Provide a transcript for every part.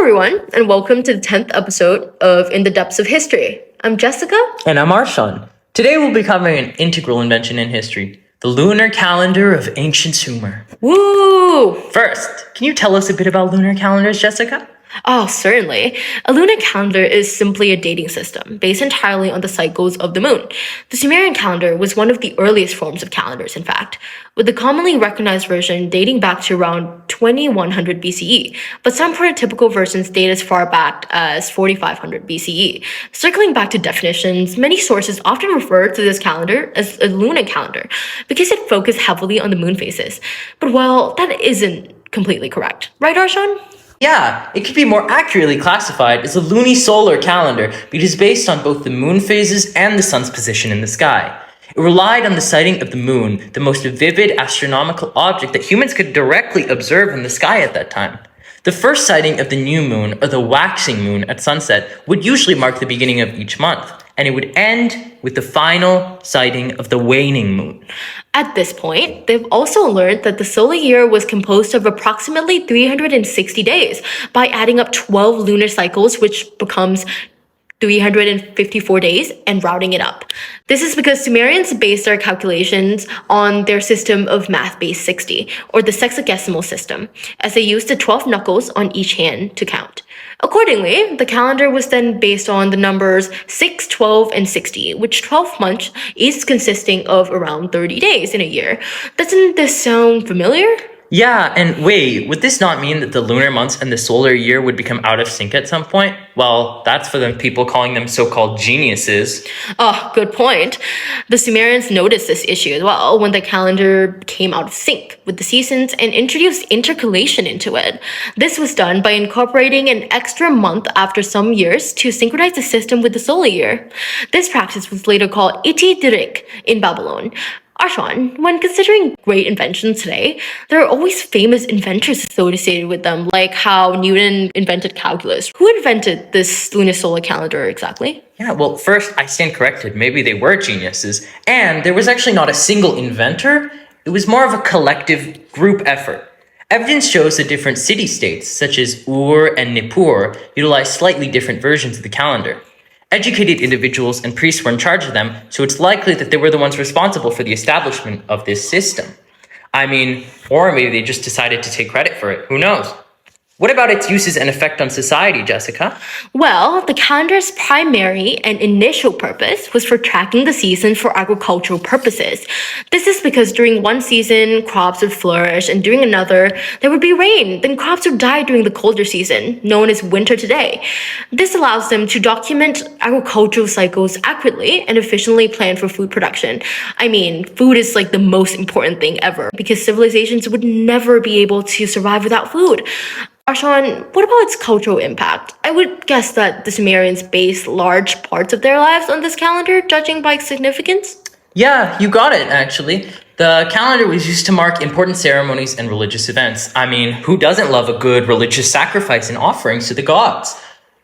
everyone, and welcome to the 10th episode of In the Depths of History. I'm Jessica. And I'm Arshan. Today we'll be covering an integral invention in history, the lunar calendar of ancient Sumer. Woo! First, can you tell us a bit about lunar calendars, Jessica? Oh, certainly. A lunar calendar is simply a dating system based entirely on the cycles of the moon. The Sumerian calendar was one of the earliest forms of calendars, in fact, with the commonly recognized version dating back to around 2100 BCE, but some prototypical versions date as far back as 4500 BCE. Circling back to definitions, many sources often refer to this calendar as a lunar calendar because it focused heavily on the moon phases. But well, that isn't completely correct. Right, Arshan? Yeah, it could be more accurately classified as a lunisolar calendar because it's based on both the moon phases and the sun's position in the sky. It relied on the sighting of the moon, the most vivid astronomical object that humans could directly observe in the sky at that time. The first sighting of the new moon, or the waxing moon at sunset, would usually mark the beginning of each month, and it would end with the final sighting of the waning moon. At this point, they've also learned that the solar year was composed of approximately 360 days by adding up 12 lunar cycles, which becomes 354 days, and rounding it up. This is because Sumerians based their calculations on their system of math-based 60, or the sexagesimal system, as they used the 12 knuckles on each hand to count. Accordingly, the calendar was then based on the numbers 6, 12, and 60, which 12 months is consisting of around 30 days in a year. Doesn't this sound familiar? Yeah, and wait, would this not mean that the lunar months and the solar year would become out of sync at some point? Well, that's for the people calling them so-called geniuses. Oh, good point. The Sumerians noticed this issue as well when the calendar came out of sync with the seasons and introduced intercalation into it. This was done by incorporating an extra month after some years to synchronize the system with the solar year. This practice was later called itidirik in Babylon. Arshan, when considering great inventions today, there are always famous inventors associated with them, like how Newton invented calculus. Who invented this lunisolar calendar exactly? Yeah, well, first, I stand corrected. Maybe they were geniuses. And there was actually not a single inventor. It was more of a collective group effort. Evidence shows that different city-states, such as Ur and Nippur, utilized slightly different versions of the calendar. Educated individuals and priests were in charge of them, so it's likely that they were the ones responsible for the establishment of this system. Or maybe they just decided to take credit for it. Who knows? What about its uses and effect on society, Jessica? Well, the calendar's primary and initial purpose was for tracking the season for agricultural purposes. This is because during one season, crops would flourish, and during another, there would be rain. Then crops would die during the colder season, known as winter today. This allows them to document agricultural cycles accurately and efficiently plan for food production. Food is like the most important thing ever because civilizations would never be able to survive without food. Arshan, what about its cultural impact? I would guess that the Sumerians based large parts of their lives on this calendar, judging by its significance. Yeah, you got it, actually. The calendar was used to mark important ceremonies and religious events. Who doesn't love a good religious sacrifice and offerings to the gods?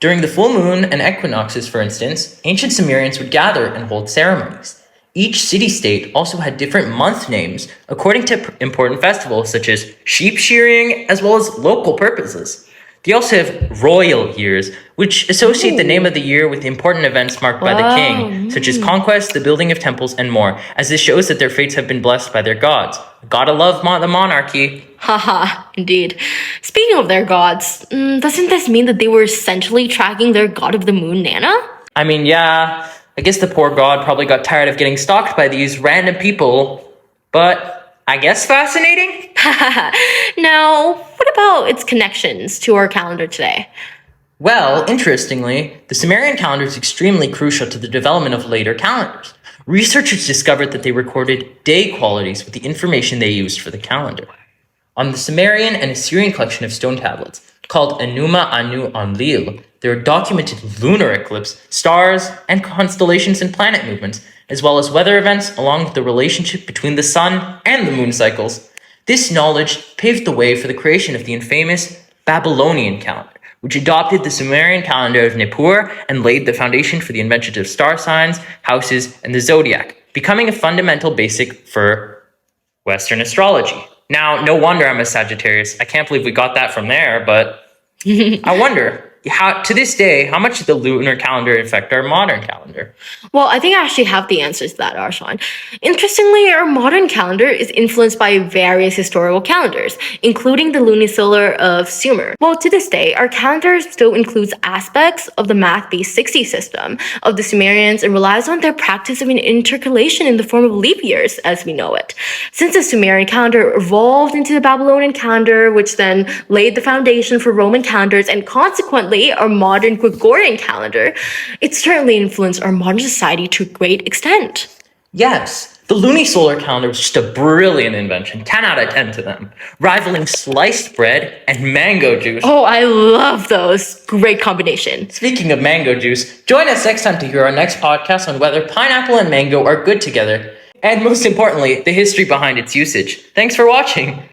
During the full moon and equinoxes, for instance, ancient Sumerians would gather and hold ceremonies. Each city-state also had different month names according to important festivals such as sheep shearing as well as local purposes. They also have royal years, which associate the name of the year with important events marked by the king, such as conquest, the building of temples, and more, as this shows that their fates have been blessed by their gods. Gotta love the monarchy. Haha, indeed. Speaking of their gods, doesn't this mean that they were essentially tracking their god of the moon, Nana? Yeah. I guess the poor god probably got tired of getting stalked by these random people, but I guess fascinating? Now, what about its connections to our calendar today? Well, interestingly, the Sumerian calendar is extremely crucial to the development of later calendars. Researchers discovered that they recorded day qualities with the information they used for the calendar. On the Sumerian and Assyrian collection of stone tablets, called Enuma Anu Enlil, there are documented lunar eclipses, stars, and constellations and planet movements, as well as weather events along with the relationship between the sun and the moon cycles. This knowledge paved the way for the creation of the infamous Babylonian calendar, which adopted the Sumerian calendar of Nippur and laid the foundation for the invention of star signs, houses, and the zodiac, becoming a fundamental basic for Western astrology. Now, no wonder I'm a Sagittarius. I can't believe we got that from there, but I wonder, to this day, how much did the lunar calendar affect our modern calendar? Well, I think I actually have the answers to that, Arshan. Interestingly, our modern calendar is influenced by various historical calendars, including the Lunisolar of Sumer. Well, to this day, our calendar still includes aspects of the math-based 60 system of the Sumerians and relies on their practice of an intercalation in the form of leap years, as we know it. Since the Sumerian calendar evolved into the Babylonian calendar, which then laid the foundation for Roman calendars and consequently our modern Gregorian calendar, it certainly influenced our modern society to a great extent. Yes, the lunisolar calendar was just a brilliant invention, 10 out of 10 to them, rivaling sliced bread and mango juice. Oh, I love those. Great combination. Speaking of mango juice, join us next time to hear our next podcast on whether pineapple and mango are good together, and most importantly, the history behind its usage. Thanks for watching.